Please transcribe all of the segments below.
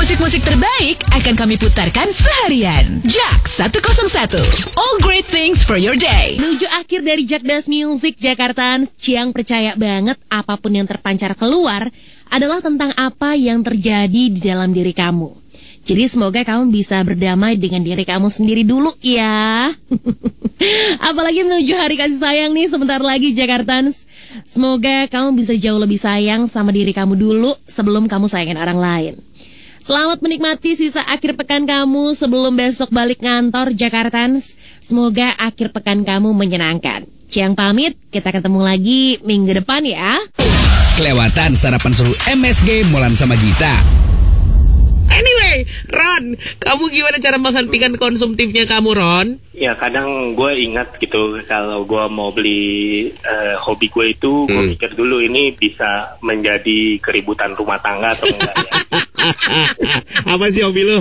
Musik-musik terbaik akan kami putarkan seharian. Jak 101. All great things for your day. Menuju akhir dari Jak Best Music Jakarta, Ciang percaya banget apapun yang terpancar keluar adalah tentang apa yang terjadi di dalam diri kamu. Jadi semoga kamu bisa berdamai dengan diri kamu sendiri dulu ya. Apalagi menuju hari kasih sayang nih sebentar lagi Jakartans. Semoga kamu bisa jauh lebih sayang sama diri kamu dulu sebelum kamu sayangin orang lain. Selamat menikmati sisa akhir pekan kamu sebelum besok balik ngantor Jakartans. Semoga akhir pekan kamu menyenangkan. Ciang pamit, kita ketemu lagi minggu depan ya. Kelewatan sarapan seru MSG Molan sama Gita. Anyway, Ron, kamu gimana cara menghentikan konsumtifnya kamu, Ron? Ya kadang gue ingat gitu kalau gue mau beli hobi gue itu, gue mikir dulu ini bisa menjadi keributan rumah tangga atau enggak ya. Apa sih hobi lo?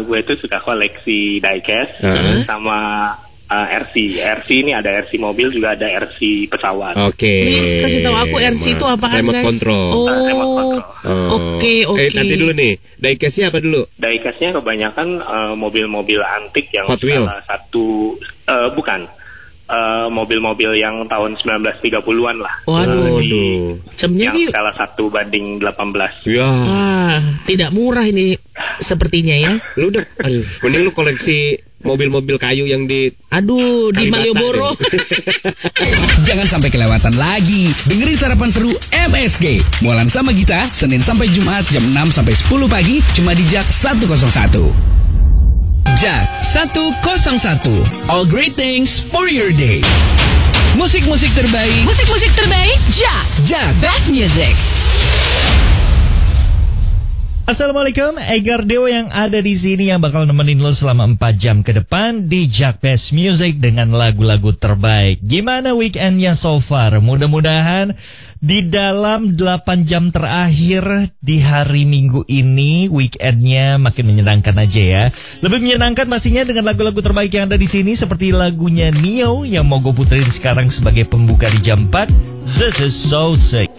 Gue itu suka koleksi diecast sama RC. RC ini ada RC mobil juga ada RC pesawat. Oke. Please kasih tahu aku RC itu apaan, remote guys? Control. Remote control. Oke. Nanti dulu nih, diecastnya apa dulu? Diecastnya kebanyakan mobil-mobil antik yang Hot Wheel? salah satu bukan. Mobil-mobil yang tahun 1930-an lah. Waduh. Jamnya Yang ini salah 1:18. Ya. tidak murah ini sepertinya ya. Lu udah, mending lu koleksi mobil-mobil kayu yang di Aduh, di Kalibata Malioboro. Jangan sampai kelewatan lagi. Dengerin sarapan seru MSG Molan sama Gita Senin sampai Jumat jam 6 sampai 10 pagi cuma di Jak 101. Jak 101. All great things for your day. Musik-musik terbaik. Musik-musik terbaik, Jak. Jak Best Music. Assalamualaikum, Egar Dewa yang ada di sini yang bakal nemenin lo selama 4 jam ke depan di Jak Best Music dengan lagu-lagu terbaik. Gimana weekendnya so far? Mudah-mudahan di dalam 8 jam terakhir di hari Minggu ini weekendnya makin menyenangkan aja ya. Lebih menyenangkan pastinya dengan lagu-lagu terbaik yang ada di sini seperti lagunya Nio yang mau gue puterin sekarang sebagai pembuka di jam 4. This is so sick.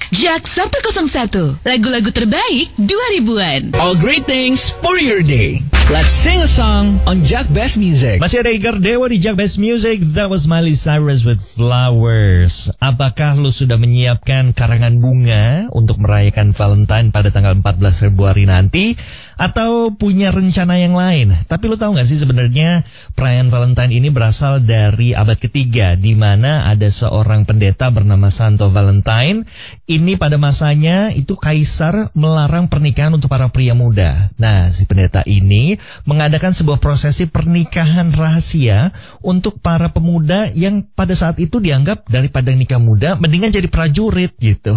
Jak 101. Lagu-lagu terbaik 2000-an. All great things for your day. Let's sing a song on Jak Best Music. Masih ada Egar Dewa di Jak Best Music. That was Miley Cyrus with Flowers. Apakah lo sudah menyiapkan karangan bunga untuk merayakan Valentine pada tanggal 14 Februari nanti? Atau punya rencana yang lain? Tapi lo tahu gak sih sebenarnya perayaan Valentine ini berasal dari abad ketiga, di mana ada seorang pendeta bernama Santo Valentine. Ini pada masanya itu kaisar melarang pernikahan untuk para pria muda. Nah, si pendeta ini mengadakan sebuah prosesi pernikahan rahasia untuk para pemuda yang pada saat itu dianggap daripada nikah muda mendingan jadi prajurit gitu.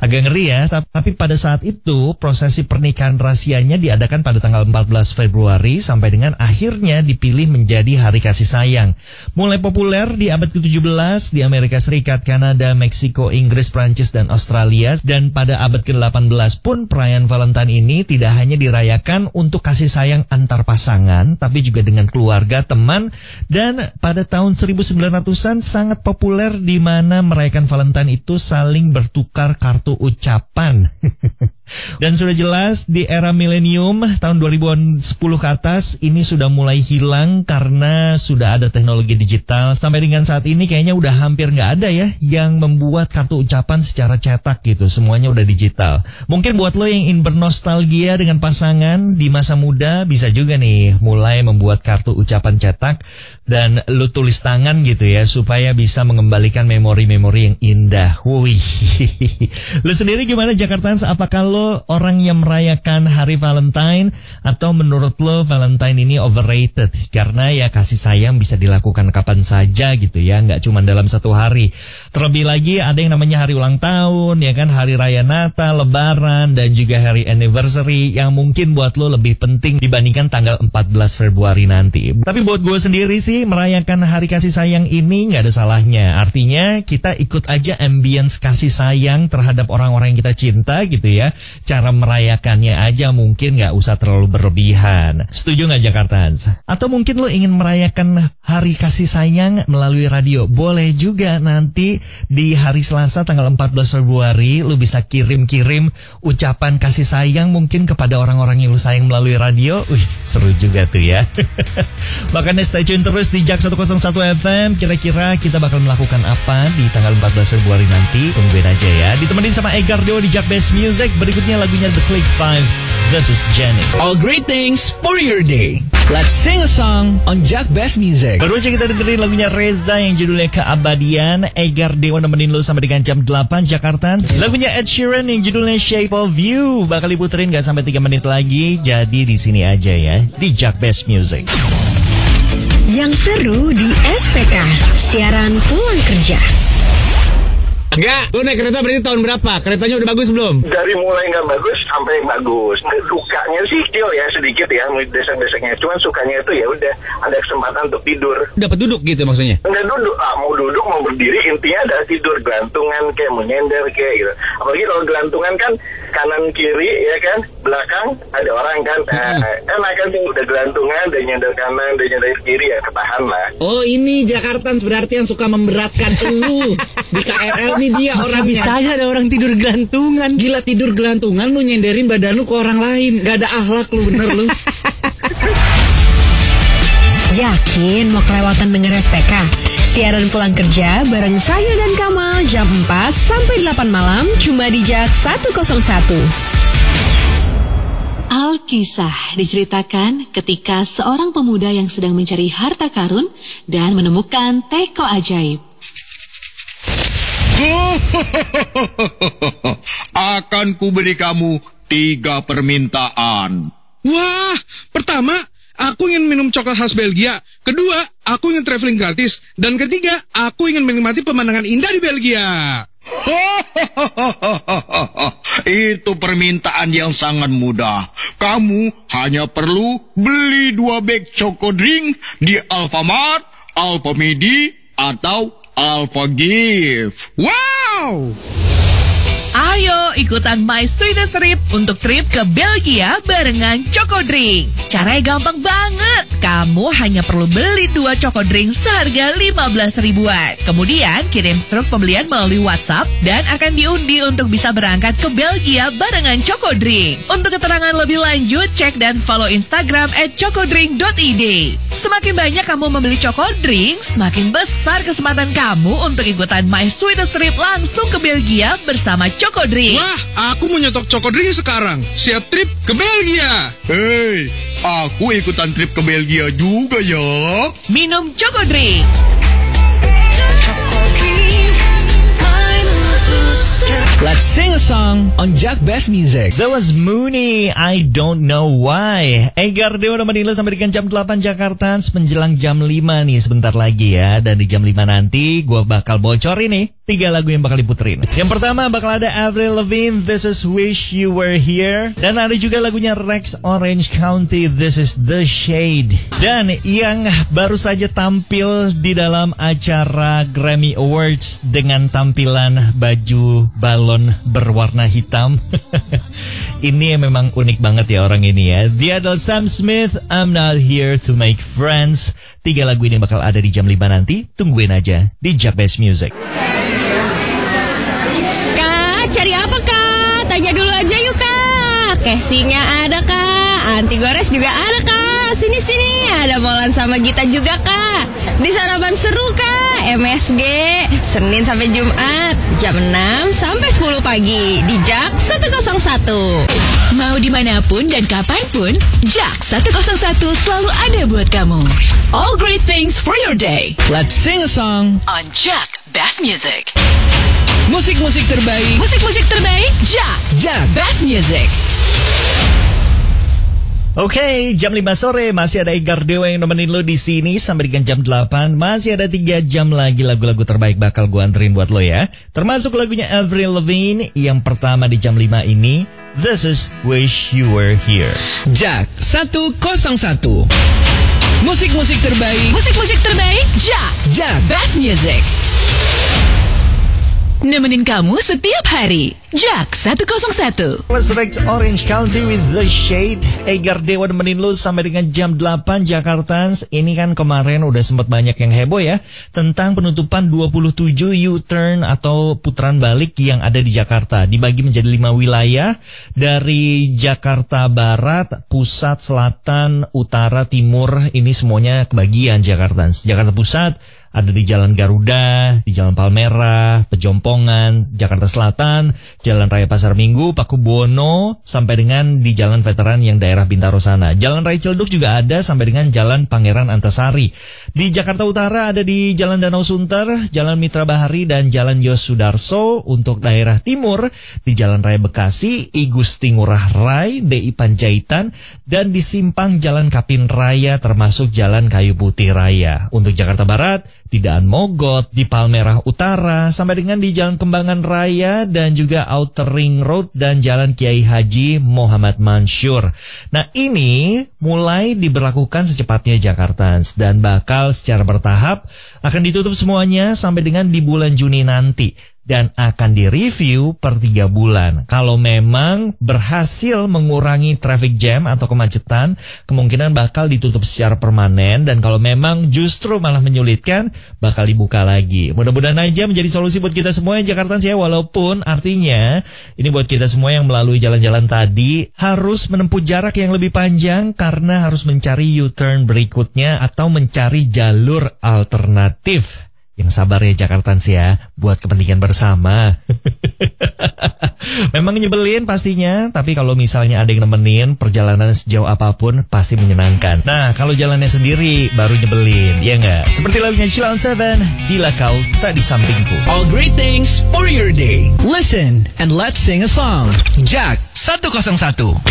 Agak ngeri ya, tapi pada saat itu prosesi pernikahan rahasianya diadakan pada tanggal 14 Februari sampai dengan akhirnya dipilih menjadi hari kasih sayang. Mulai populer di abad ke-17 di Amerika Serikat, Kanada, Meksiko, Inggris, Prancis, dan Australia. Dan pada abad ke-18 pun perayaan Valentine ini tidak hanya dirayakan untuk kasih sayang antar pasangan, tapi juga dengan keluarga, teman. Dan pada tahun 1900-an sangat populer di mana merayakan Valentine itu saling bertukar kartu ucapan. Dan sudah jelas di era milenium tahun 2010 ke atas ini sudah mulai hilang karena sudah ada teknologi digital. Sampai dengan saat ini kayaknya udah hampir nggak ada ya yang membuat kartu ucapan secara cetak gitu. Semuanya udah digital. Mungkin buat lo yang ingin bernostalgia dengan pasangan di masa muda bisa juga nih mulai membuat kartu ucapan cetak dan lo tulis tangan gitu ya supaya bisa mengembalikan memori-memori yang indah. Wih. Lo sendiri gimana Jakartans? Apakah lo orang yang merayakan hari Valentine atau menurut lo Valentine ini overrated karena ya kasih sayang bisa dilakukan kapan saja gitu ya, nggak cuma dalam satu hari. Terlebih lagi ada yang namanya hari ulang tahun ya kan, hari raya Natal, Lebaran, dan juga hari anniversary yang mungkin buat lo lebih penting dibandingkan tanggal 14 Februari nanti. Tapi buat gue sendiri sih merayakan hari kasih sayang ini nggak ada salahnya. Artinya kita ikut aja ambience kasih sayang terhadap orang-orang yang kita cinta gitu ya. cara merayakannya aja mungkin nggak usah terlalu berlebihan. Setuju nggak Jakartans? Atau mungkin lo ingin merayakan hari kasih sayang melalui radio? Boleh juga, nanti di hari Selasa tanggal 14 Februari lo bisa kirim-kirim ucapan kasih sayang mungkin kepada orang-orang yang lo sayang melalui radio. Seru juga tuh ya. Makanya stay tune terus di Jak 101 FM. Kira-kira kita bakal melakukan apa di tanggal 14 Februari nanti? Tungguin aja ya. Ditemenin sama Egar Dewa di Jak Best Music. Berikutnya lagunya The Click 5. This is Jenny. All great things for your day. Let's sing a song on Jak Best Music. Baru aja kita dengerin lagunya Reza yang judulnya Keabadian. Egar Dewa nemenin lo sampai dengan jam 8 Jakarta. Lagunya Ed Sheeran yang judulnya Shape of You bakal diputerin gak sampai 3 menit lagi. Jadi di sini aja ya di Jak Best Music. Yang seru di SPK, siaran pulang kerja. Enggak, lu naik kereta berarti tahun berapa? Keretanya udah bagus belum? Dari mulai nggak bagus sampai bagus. Dukanya sih kecil ya, sedikit ya, desek-deseknya. Cuman sukanya itu ya udah ada kesempatan untuk tidur. Dapat duduk gitu maksudnya? Nggak duduk, mau duduk mau berdiri, intinya ada tidur, gelantungan kayak mau nyender kayak gitu. Apalagi kalau gelantungan kan kanan kiri ya kan, belakang ada orang kan, enak kan udah gelantungan, udah nyender kanan, udah nyender kiri ya ketahan lah. Oh ini Jakartans berarti yang suka memberatkan lu di KRL. Ini dia orangnya. Bisa ada orang tidur gelantungan. Gila, tidur gelantungan lu nyenderin badan lu ke orang lain. Gak ada akhlak lu, bener lu. Yakin mau kelewatan denger SPK? Siaran pulang kerja bareng saya dan Kamal jam 4 sampai 8 malam cuma di Jak 101. Alkisah diceritakan ketika seorang pemuda yang sedang mencari harta karun dan menemukan teko ajaib. Akan kuberi kamu 3 permintaan. Wah, pertama, aku ingin minum coklat khas Belgia. Kedua, aku ingin traveling gratis. Dan ketiga, aku ingin menikmati pemandangan indah di Belgia. Itu permintaan yang sangat mudah. Kamu hanya perlu beli 2 bag Choco Drink di Alfamart, Alfamidi, atau Alpha Gift. Wow! Ayo ikutan My Sweetest Trip untuk trip ke Belgia barengan Choco Drink. Caranya gampang banget. Kamu hanya perlu beli 2 Choco Drink seharga 15 ribuan. Kemudian kirim struk pembelian melalui WhatsApp dan akan diundi untuk bisa berangkat ke Belgia barengan Choco Drink. Untuk keterangan lebih lanjut, cek dan follow Instagram @chocodrink.id. Semakin banyak kamu membeli Choco Drink, semakin besar kesempatan kamu untuk ikutan My Sweetest Trip langsung ke Belgia bersama Choco Drink. Wah, aku mau nyetok Choco Drink sekarang. Siap trip ke Belgia. Hei, aku ikutan trip ke Belgia juga ya. Minum Choco Drink. Let's sing a song on Jak Best Music. That was Mooney, I Don't Know Why. Egar Dewa nemenin lo sampai dengan jam 8 Jakarta, menjelang jam 5 nih sebentar lagi ya. Dan di jam 5 nanti gue bakal bocorin nih 3 lagu yang bakal diputerin. Yang pertama bakal ada Avril Lavigne, This Is Wish You Were Here. Dan ada juga lagunya Rex Orange County, This Is The Shade. Dan yang baru saja tampil di dalam acara Grammy Awards dengan tampilan baju balon berwarna hitam. Ini memang unik banget ya orang ini ya. Dia adalah Sam Smith, I'm Not Here to Make Friends. 3 lagu ini bakal ada di jam 5 nanti. Tungguin aja di Jak Best Music. Kak, cari apa kak? Tanya dulu aja yuk kak. Casingnya ada kak, anti gores juga ada kak. Sini-sini, ada Molan sama Gita juga kak. Di sarapan seru kak, MSG, Senin sampai Jumat, jam 6 sampai 10 pagi di Jak 101. Mau dimanapun dan kapanpun, Jak 101 selalu ada buat kamu. All great things for your day. Let's sing a song On Jak Best Music. musik-musik terbaik. Musik-musik terbaik, Jak Best Music. Oke, jam 5 sore masih ada Egar Dewa yang nemenin lo di sini sampai dengan jam 8. Masih ada 3 jam lagi lagu-lagu terbaik bakal gue anterin buat lo ya. Termasuk lagunya Avril Lavigne yang pertama di jam 5 ini, This Is Wish You Were Here. Jak 101. Musik-musik terbaik. Musik-musik terbaik, Jak Best Music. nemenin kamu setiap hari. Jak 101. Let's Rex Orange County with the Shade. Egar Dewa nemenin lu sampai dengan jam 8 Jakartans. Ini kan kemarin udah sempat banyak yang heboh ya tentang penutupan 27 U-turn atau putaran balik yang ada di Jakarta. Dibagi menjadi 5 wilayah dari Jakarta Barat, Pusat, Selatan, Utara, Timur. Ini semuanya kebagian Jakartans. Jakarta Pusat ada di Jalan Garuda, di Jalan Palmerah, Pejompongan, Jakarta Selatan, Jalan Raya Pasar Minggu, Pakubuwono, sampai dengan di Jalan Veteran yang daerah Bintaro sana. Jalan Raya Ciledug juga ada sampai dengan Jalan Pangeran Antasari. Di Jakarta Utara ada di Jalan Danau Sunter, Jalan Mitra Bahari, dan Jalan Yos Sudarso. Untuk daerah Timur, di Jalan Raya Bekasi, I Gusti Ngurah Rai, DI Panjaitan, dan di simpang Jalan Kapin Raya termasuk Jalan Kayu Putih Raya. Untuk Jakarta Barat, di Daan Mogot, di Palmerah Utara, sampai dengan di Jalan Kembangan Raya, dan juga Outer Ring Road dan Jalan Kiai Haji Muhammad Mansur. Nah, ini mulai diberlakukan secepatnya Jakartans dan bakal secara bertahap akan ditutup semuanya sampai dengan di bulan Juni nanti. Dan akan direview per 3 bulan. Kalau memang berhasil mengurangi traffic jam atau kemacetan, kemungkinan bakal ditutup secara permanen. Dan kalau memang justru malah menyulitkan, bakal dibuka lagi. Mudah-mudahan aja menjadi solusi buat kita semua yang Jakarta ya. Walaupun artinya ini buat kita semua yang melalui jalan-jalan tadi harus menempuh jarak yang lebih panjang karena harus mencari U-turn berikutnya atau mencari jalur alternatif. Yang sabar ya Jakartans ya, buat kepentingan bersama. Memang nyebelin pastinya, tapi kalau misalnya ada yang nemenin, perjalanan sejauh apapun pasti menyenangkan. Nah, kalau jalannya sendiri baru nyebelin, ya nggak? Seperti lagunya Sheila on 7, Bila Kau Tak Di Sampingku. All great things for your day. Listen and let's sing a song. Jak 101.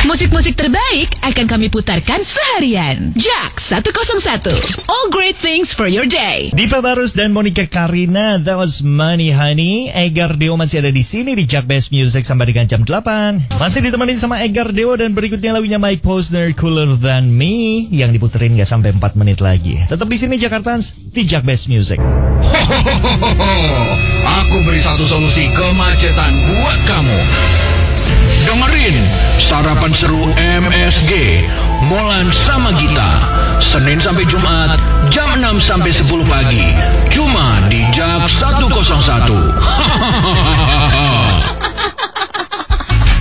Musik-musik terbaik akan kami putarkan seharian. Jak 101. All great things for your day. Dipa Barus dan Monica Karina, that was Money Honey. Egar Dewa masih ada di sini di Jak Best Music sampai dengan jam 8. Masih ditemenin sama Egar Dewa dan berikutnya lagunya Mike Posner, Cooler Than Me, yang diputerin gak sampai 4 menit lagi. Tetap di sini Jakartans di Jak Best Music. Aku beri satu solusi kemacetan buat kamu. Dengerin Sarapan Seru MSG Molan sama Gita, Senin sampai Jumat jam 6 sampai 10 pagi. Cuma di Jak 101.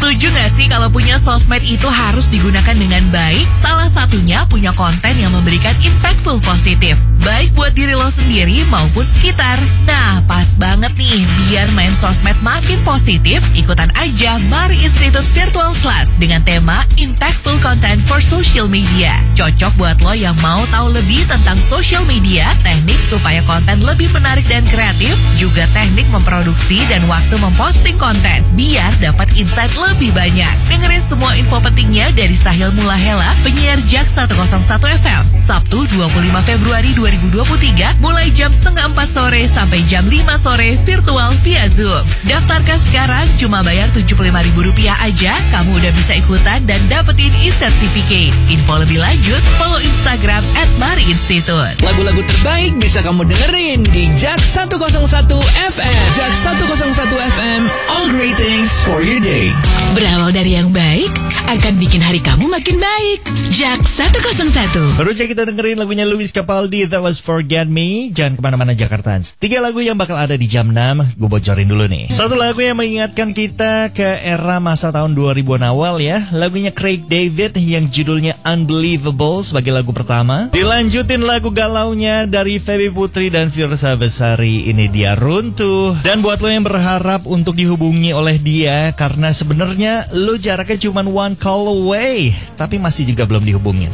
Setuju gak sih kalau punya sosmed itu harus digunakan dengan baik? Salah satunya punya konten yang memberikan impactful positif, baik buat diri lo sendiri maupun sekitar. Nah, pas banget nih, biar main sosmed makin positif, ikutan aja Mari Institute Virtual Class dengan tema Impactful Content for Social Media. Cocok buat lo yang mau tahu lebih tentang social media, teknik supaya konten lebih menarik dan kreatif, juga teknik memproduksi dan waktu memposting konten, biar dapat insight lebih banyak. Dengerin semua info pentingnya dari Sahil Mulahela, penyiar Jak 101 FM, Sabtu 25 Februari 2023, mulai jam 3:30 sore sampai jam 5 sore virtual via Zoom. Daftarkan sekarang, cuma bayar Rp75.000 aja, kamu udah bisa ikutan dan dapetin e-certificate. Info lebih lanjut, follow Instagram @mariinstitute. Lagu-lagu terbaik bisa kamu dengerin di Jak 101 FM. Jak 101 FM, all great things for your day. Berawal dari yang baik, akan bikin hari kamu makin baik. Jak 101. Baru aja kita dengerin lagunya Luis Capaldi, That Was Forget Me. Jangan kemana-mana Jakartans. 3 lagu yang bakal ada di jam 6, gue bocorin dulu nih. Satu lagu yang mengingatkan kita ke era masa tahun 2000-an awal ya. Lagunya Craig David yang judulnya Unbelievable sebagai lagu pertama. Dilanjutin lagu galaunya dari Feby Putri dan Firsa Besari, ini dia Runtuh. Dan buat lo yang berharap untuk dihubungi oleh dia karena sebenarnya lo jaraknya cuma one call away, tapi masih juga belum dihubungin.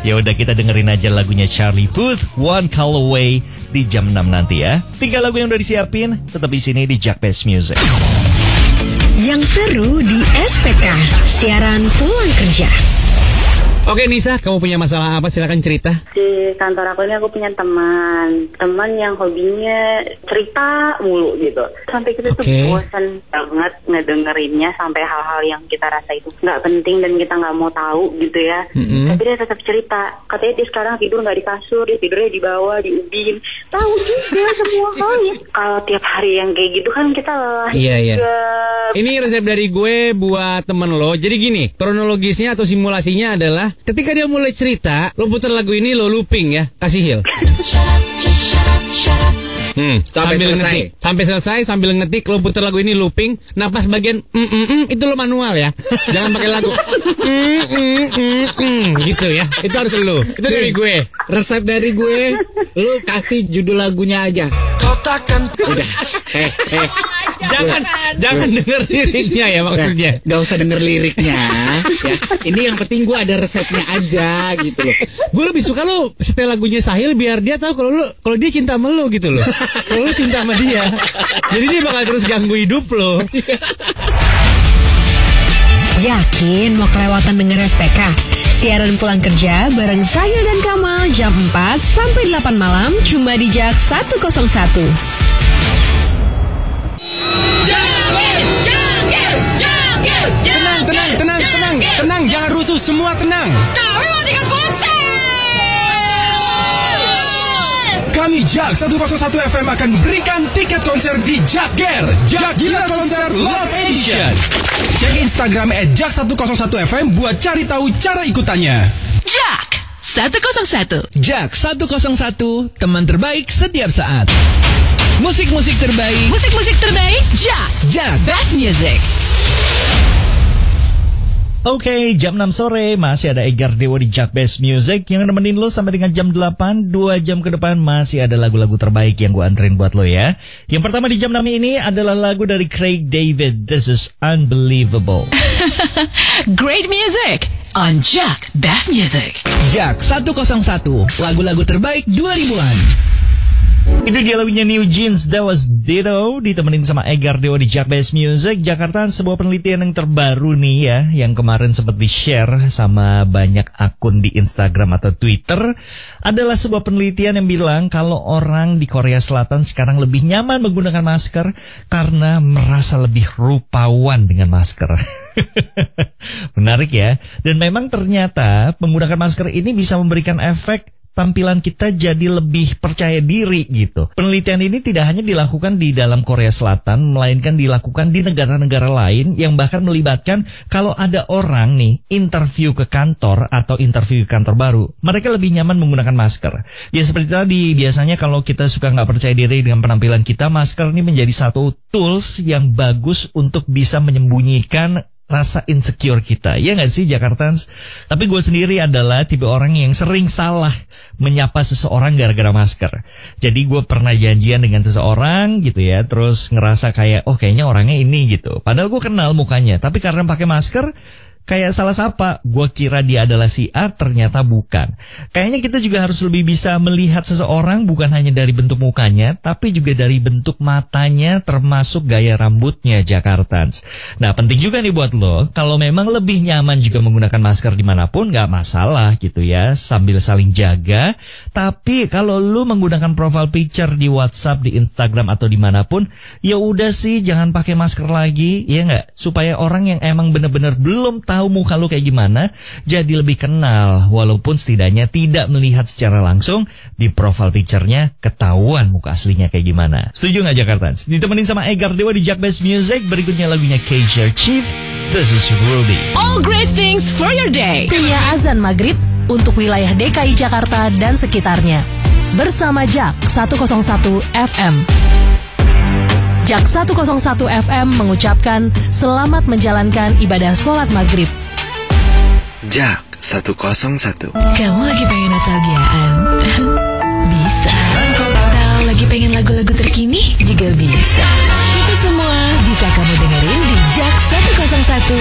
Ya udah, kita dengerin aja lagunya Charlie Puth, One Call Away, di jam 6 nanti ya. 3 lagu yang udah disiapin, tetap di sini di Jak Best Music. Yang seru di SPK, siaran pulang kerja. Oke Nisa, kamu punya masalah apa? Silakan cerita. Di kantor aku ini aku punya teman yang hobinya cerita mulu gitu. Sampai kita tuh bosan banget ngedengerinnya, sampai hal-hal yang kita rasa itu nggak penting dan kita nggak mau tahu gitu ya. Tapi dia tetap cerita. Katanya dia sekarang tidur nggak di kasur, dia tidurnya di bawah, di ubin. Tahu juga semua halnya. Kalau tiap hari yang kayak gitu kan kita lelah. Iya. Ini resep dari gue buat temen lo. Jadi gini, kronologisnya atau simulasinya adalah ketika dia mulai cerita, lo putar lagu ini, lo looping ya, kasih Hil. Sampai selesai sambil ngetik, lo putar lagu ini looping. Nah pas bagian itu lo manual ya, jangan pakai lagu gitu ya. Itu harus lo. Itu dari gue. Resep dari gue, lo kasih judul lagunya aja. Udah. Jangan denger liriknya ya maksudnya. Gak usah denger liriknya. Ya. Ini yang penting gue ada resepnya aja gitu loh. Gue lebih suka lo setel lagunya Sahil biar dia tahu kalau dia cinta sama lo gitu loh. Kalau lo cinta sama dia, jadi dia bakal terus ganggu hidup lo. Yakin mau kelewatan denger SPK? Siaran pulang kerja bareng saya dan Kamal jam 4 sampai 8 malam cuma di JAK 101. Tenang, jangan rusuh, semua tenang. Tingkat konser. Kami JAK 101 FM akan berikan tiket konser di JAK Gila Konser Love Edition. Cek Instagram @JAK101FM buat cari tahu cara ikutannya. JAK 101. JAK 101, teman terbaik setiap saat. Musik-musik terbaik. JAK Best Music. Oke, jam 6 sore masih ada Egar Dewa di JAK Best Music yang nemenin lo sampai dengan jam 8. 2 jam ke depan masih ada lagu-lagu terbaik yang gue anterin buat lo ya. Yang pertama di jam 6 ini adalah lagu dari Craig David, This Is Unbelievable. Great music on JAK Best Music. JAK 101, lagu-lagu terbaik 2000-an. Itu dia lagunya New Jeans, That Was Ditto, ditemenin sama Egar Dewa di JAK Best Music. Jakarta, sebuah penelitian yang terbaru nih ya, yang kemarin sempat di-share sama banyak akun di Instagram atau Twitter, adalah sebuah penelitian yang bilang kalau orang di Korea Selatan sekarang lebih nyaman menggunakan masker karena merasa lebih rupawan dengan masker. Menarik ya. Dan memang ternyata menggunakan masker ini bisa memberikan efek tampilan kita jadi lebih percaya diri gitu. Penelitian ini tidak hanya dilakukan di dalam Korea Selatan, melainkan dilakukan di negara-negara lain yang bahkan melibatkan kalau ada orang nih interview ke kantor atau interview ke kantor baru, mereka lebih nyaman menggunakan masker. Ya seperti tadi, biasanya kalau kita suka nggak percaya diri dengan penampilan kita, masker ini menjadi satu tools yang bagus untuk bisa menyembunyikan rasa insecure kita, ya nggak sih Jakartans? Tapi gue sendiri adalah tipe orang yang sering salah menyapa seseorang gara-gara masker. Jadi gue pernah janjian dengan seseorang gitu ya, terus ngerasa kayak, oh kayaknya orangnya ini gitu. Padahal gue kenal mukanya, tapi karena pakai masker, kayak salah sapa, gue kira dia adalah si A, ternyata bukan. Kayaknya kita juga harus lebih bisa melihat seseorang bukan hanya dari bentuk mukanya, tapi juga dari bentuk matanya, termasuk gaya rambutnya Jakartans. Nah penting juga nih buat lo, kalau memang lebih nyaman juga menggunakan masker dimanapun, gak masalah gitu ya, sambil saling jaga. Tapi kalau lo menggunakan profile picture di WhatsApp, di Instagram atau dimanapun, ya udah sih jangan pakai masker lagi, ya nggak? Supaya orang yang emang bener-bener belum tahu muka lu kayak gimana, jadi lebih kenal, walaupun setidaknya tidak melihat secara langsung, di profile picture-nya ketahuan muka aslinya kayak gimana. Setuju nggak Jakartans? Ditemenin sama Egar Dewa di JAK Best Music, berikutnya lagunya Keisha Chief, This Is Ruby. All great things for your day. Waktunya azan maghrib untuk wilayah DKI Jakarta dan sekitarnya. Bersama JAK 101 FM. JAK 101 FM mengucapkan selamat menjalankan ibadah sholat maghrib. JAK 101. Kamu lagi pengen nostalgiaan? Bisa. Atau lagi pengen lagu-lagu terkini? Juga bisa. Itu semua bisa kamu dengerin di JAK 101.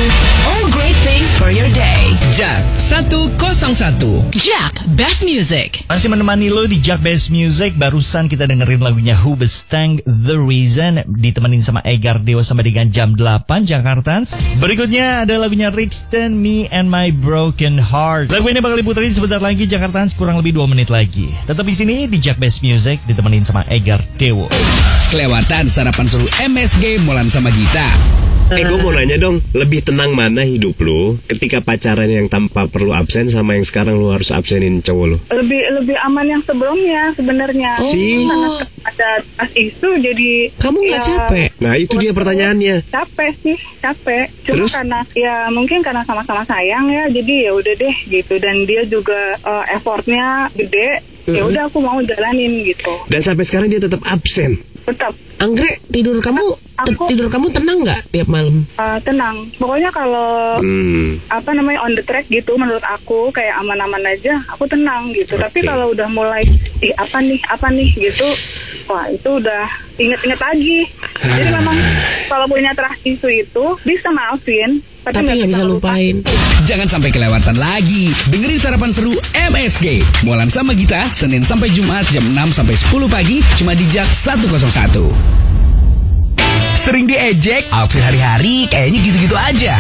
All great things for your day. JAK 101. Jak Best Music. Masih menemani lo di Jak Best Music. Barusan kita dengerin lagunya Hoobastank, The Reason, ditemenin sama Egar Dewa sampai dengan jam 8 Jakartans. Berikutnya ada lagunya Rixton, Me and My Broken Heart. Lagu ini bakal diputerin sebentar lagi Jakartans, kurang lebih 2 menit lagi. Tetap di sini di Jak Best Music ditemenin sama Egar Dewa. Kelewatan sarapan seru MSG Molan sama Gita. Gue mau nanya dong, lebih tenang mana hidup lu ketika pacaran yang tanpa perlu absen sama yang sekarang lu harus absenin cowok lu? Lebih aman yang sebelumnya sebenarnya. Karena ada isu jadi kamu nggak capek? Nah itu dia pertanyaannya. Capek. Cuma Terus? karena ya mungkin karena sama-sama sayang ya, jadi ya udah deh gitu. Dan dia juga effortnya gede. Ya udah aku mau jalanin gitu. Dan sampai sekarang dia tetap absen. Tetap. Anggrek, tidur kamu tenang nggak tiap malam? Tenang. Pokoknya kalau on the track gitu, menurut aku kayak aman-aman aja, aku tenang gitu. Tapi kalau udah mulai apa nih gitu, wah itu udah inget-inget lagi. Jadi memang kalau punya trust isu itu bisa maafin, tapi nggak bisa lupain. Jangan sampai kelewatan lagi. Dengerin sarapan seru MSG Molan sama Gita Senin sampai Jumat jam 6 sampai 10 pagi cuma di Jak 101. Sering diejek, outfit hari-hari kayaknya gitu-gitu aja.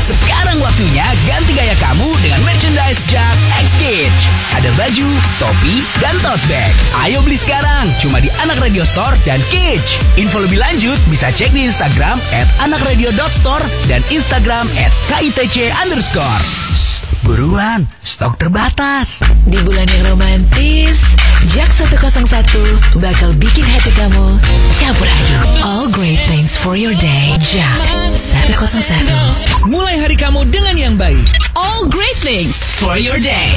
Sekarang waktunya ganti gaya kamu dengan merchandise Jak X Kids. Ada baju, topi, dan tote bag. Ayo beli sekarang, cuma di Anak Radio Store dan Kids. Info lebih lanjut bisa cek di Instagram @anakradio.store dan Instagram @kitc_. Buruan, stok terbatas. Di bulan yang romantis, Jak 101 bakal bikin hati kamu campur aduk. All great things for your day. Jak 101. Mulai hari kamu dengan yang baik. All great things for your day.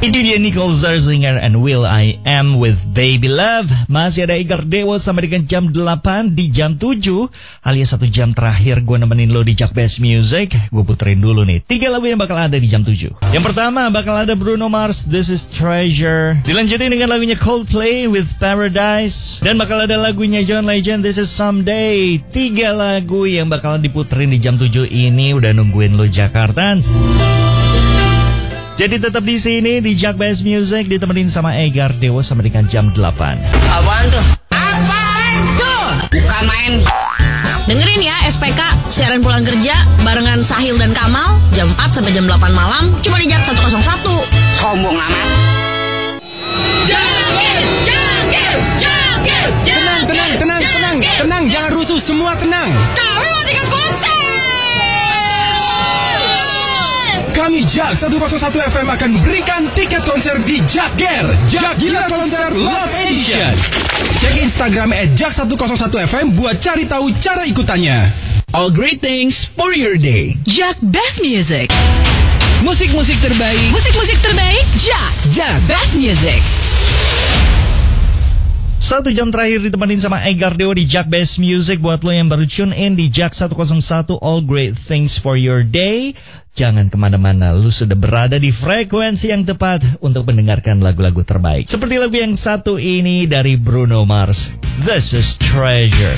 Itu dia Nicole Scherzinger and Will I Am with Baby Love. Masih ada Egar Dewa sama dengan jam 8 di jam 7 alias 1 jam terakhir gue nemenin lo di Jak Best Music. Gue puterin dulu nih 3 lagu yang bakal ada di jam 7. Yang pertama bakal ada Bruno Mars, This Is Treasure. Dilanjutin dengan lagunya Coldplay with Paradise. Dan bakal ada lagunya John Legend, This Is Someday. 3 lagu yang bakal diputerin di jam 7 ini udah nungguin lo Jakartans. Jadi tetap di sini di Jak Best Music ditemenin sama Egar Dewa sama dengan jam 8. Apaan tuh? Bukan main. Dengerin ya SPK, siaran pulang kerja barengan Sahil dan Kamal jam 4 sampai jam 8 malam cuma di Jak 101. Sombong amat. Tenang, jangan rusuh, semua tenang. Kami mau tiket konser. Kami Jak 101 FM akan berikan tiket konser di Jakger, Jak Gila Konser Love Edition. Cek Instagram @jak101fm buat cari tahu cara ikutannya. All great things for your day. Jak Best Music. Musik-musik terbaik. Musik-musik terbaik Jak Best Music. 1 jam terakhir ditemenin sama Egar Dewa di Jak Best Music. Buat lo yang baru tune in di Jak 101 All Great Things for Your Day, jangan kemana-mana, lu sudah berada di frekuensi yang tepat untuk mendengarkan lagu-lagu terbaik. Seperti lagu yang satu ini dari Bruno Mars, This Is Treasure.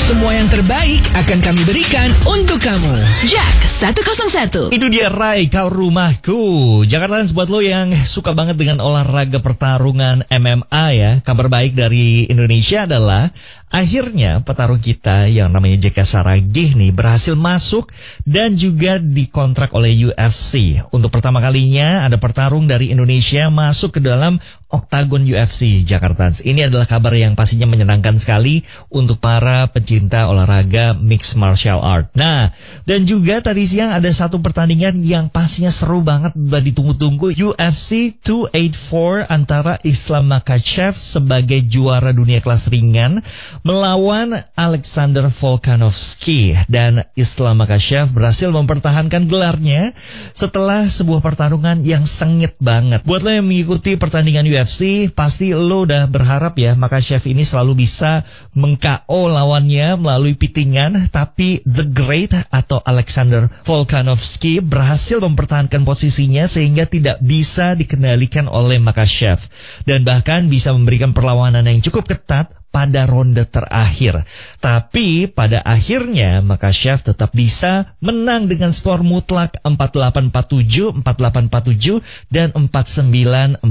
Semua yang terbaik akan kami berikan untuk kamu. Jak 101. Itu dia Rai, Kau Rumahku. Jakarta buat lo yang suka banget dengan olahraga pertarungan MMA ya. Kabar baik dari Indonesia adalah akhirnya petarung kita yang namanya JK Saragih nih berhasil masuk dan juga dikontrak oleh UFC. Untuk pertama kalinya ada petarung dari Indonesia masuk ke dalam oktagon UFC Jakarta. Ini adalah kabar yang pastinya menyenangkan sekali untuk para pecinta olahraga mixed martial art. Nah, dan juga tadi siang ada satu pertandingan yang pastinya seru banget, udah ditunggu-tunggu. UFC 284 antara Islam Makhachev sebagai juara dunia kelas ringan melawan Alexander Volkanovski, dan Islam Makhachev berhasil mempertahankan gelarnya setelah sebuah pertarungan yang sengit banget. Buat lo yang mengikuti pertandingan UFC, pasti lo udah berharap ya Makhachev ini selalu bisa meng-KO lawannya melalui pitingan, tapi The Great atau Alexander Volkanovski berhasil mempertahankan posisinya sehingga tidak bisa dikendalikan oleh Makhachev dan bahkan bisa memberikan perlawanan yang cukup ketat pada ronde terakhir. Tapi pada akhirnya maka Chef tetap bisa menang dengan skor mutlak 48-47, 48-47, dan 49-46.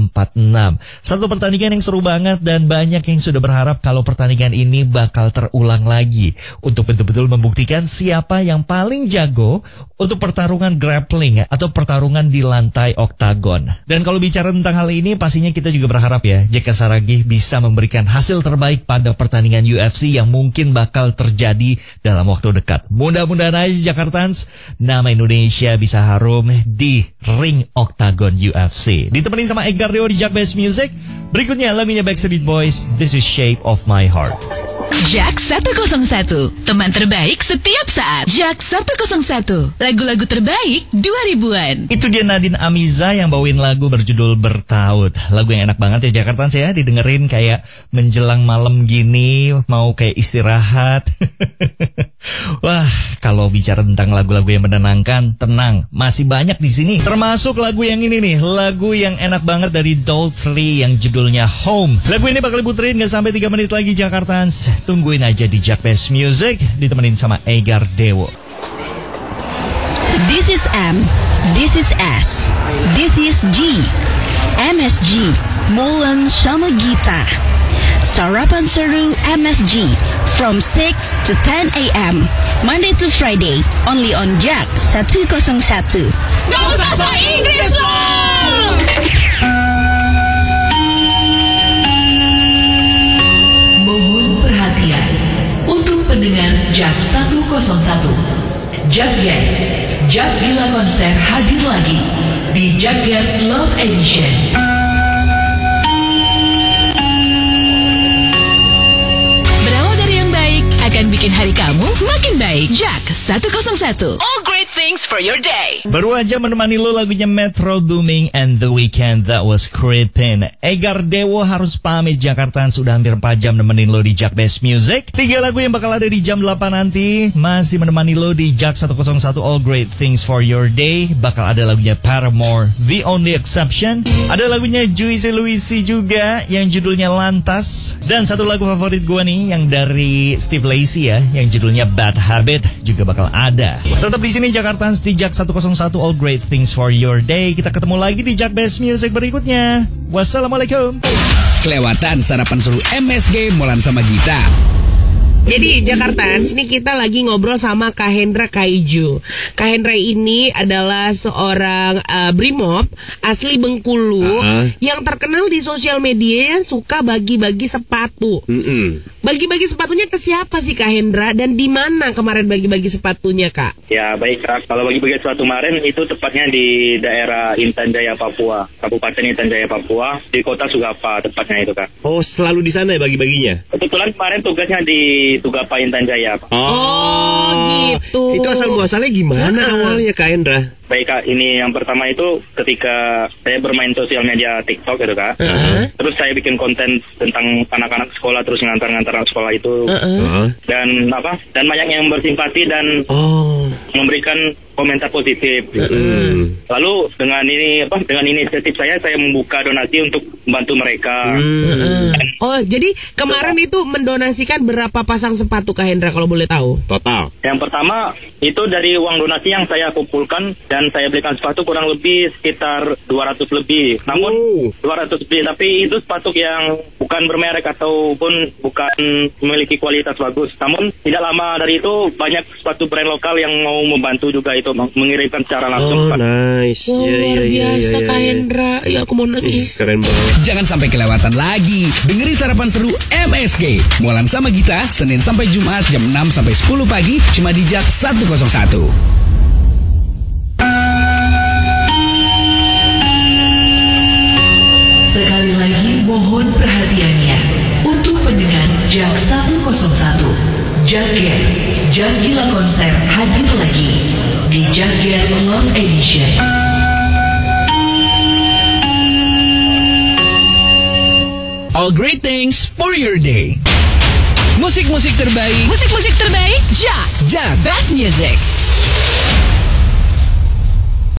Satu pertandingan yang seru banget dan banyak yang sudah berharap kalau pertandingan ini bakal terulang lagi untuk betul-betul membuktikan siapa yang paling jago untuk pertarungan grappling atau pertarungan di lantai oktagon. Dan kalau bicara tentang hal ini pastinya kita juga berharap ya Jaka Saragih bisa memberikan hasil terbaik pada pertandingan UFC yang mungkin bakal terjadi dalam waktu dekat. Mudah-mudahan aja Jakartans, nama Indonesia bisa harum di ring oktagon UFC. Ditemenin sama Edgar Deo di Jak Best Music. Berikutnya lagunya Backstreet Boys, This Is Shape of My Heart. Jak 101, teman terbaik setiap saat. Jak 101, lagu-lagu terbaik 2000-an. Itu dia Nadine Amiza yang bawain lagu berjudul Bertaut. Lagu yang enak banget ya Jakarta ya, didengerin kayak menjelang malam gini, mau kayak istirahat. Wah, kalau bicara tentang lagu-lagu yang menenangkan, tenang, masih banyak di sini. Termasuk lagu yang ini nih, lagu yang enak banget dari Doll3 yang judulnya Home. Lagu ini bakal diputerin gak sampai 3 menit lagi Jakartans. Tungguin aja di Jak Best Music, ditemenin sama Edgar Dewo. This is M, this is S, this is G, MSG, Molan sama Gita. Sarapan Seru MSG from 6 to 10 a.m. Monday to Friday, only on Jak 101. Gak usah so Inggris loh! Mohon perhatian untuk pendengar Jak 101. Jagger, Jak Gila Konser hadir lagi di Jagger Love Edition. Akan bikin hari kamu makin baik. Jak 101. All great things for your day. Baru aja menemani lo lagunya Metro Booming and The Weeknd, That Was Creepin'. Edgar Dewo harus pamit Jakarta, sudah hampir 4 jam nemenin lo di Jak Best Music. 3 lagu yang bakal ada di jam 8 nanti masih menemani lo di Jak 101 All Great Things for Your Day. Bakal ada lagunya Paramore, The Only Exception. Ada lagunya Juicy Luisi juga yang judulnya Lantas. Dan satu lagu favorit gue nih yang dari Steve Lacy ya, yang judulnya Bad Habit juga bakal ada. Tetap di sini Jakarta di Jak 101 All Great Things for Your Day. Kita ketemu lagi di Jak Best Music berikutnya. Wassalamualaikum. Kelewatan sarapan seru MSG Molan sama Gita. Jadi Jakarta, sini kita lagi ngobrol sama Kak Hendra Kaiju. Kak Hendra ini adalah seorang brimob asli Bengkulu yang terkenal di sosial media suka bagi-bagi sepatu. Bagi-bagi sepatunya ke siapa sih Kak Hendra dan di mana kemarin bagi-bagi sepatunya Kak? Ya baik Kak, kalau bagi-bagi sepatu kemarin itu tepatnya di daerah Intan Jaya Papua, Kabupaten Intan Jaya Papua, di kota Sugapa tepatnya itu Kak. Oh selalu di sana ya bagi-baginya? Kebetulan kemarin tugasnya di Tugapa Intan Jaya. Oh gitu. Itu asal muasalnya gimana awalnya Kak Hendra? Baik Kak, ini yang pertama itu ketika saya bermain sosial media TikTok gitu Kak. Terus saya bikin konten tentang anak-anak sekolah, terus ngantar-ngantar anak sekolah itu. Dan banyak yang bersimpati dan memberikan komentar positif. Lalu dengan inisiatif saya membuka donasi untuk membantu mereka. Oh, jadi kemarin itu mendonasikan berapa pasang sepatu Kak Hendra kalau boleh tahu? Total. Yang pertama itu dari uang donasi yang saya kumpulkan dan saya belikan sepatu kurang lebih sekitar 200 lebih. Namun 200 lebih, tapi itu sepatu yang bukan bermerek ataupun bukan memiliki kualitas bagus. Namun tidak lama dari itu banyak sepatu brand lokal yang mau membantu juga itu mengirimkan secara langsung. Oh nice. Luar biasa Kak Hendra. Ya aku mau nangis. Keren banget. Jangan sampai kelewatan lagi. Dengerin sarapan seru MSG Molan sama Gita Senin sampai Jumat jam 6 sampai 10 pagi cuma di Jak 101. Sekali lagi mohon perhatiannya untuk pendengar Jak 101. Jagger, Jak Gila Konser hadir lagi di Jagger Love Edition. All great things for your day. Musik-musik terbaik. Jak. Jak Best Music.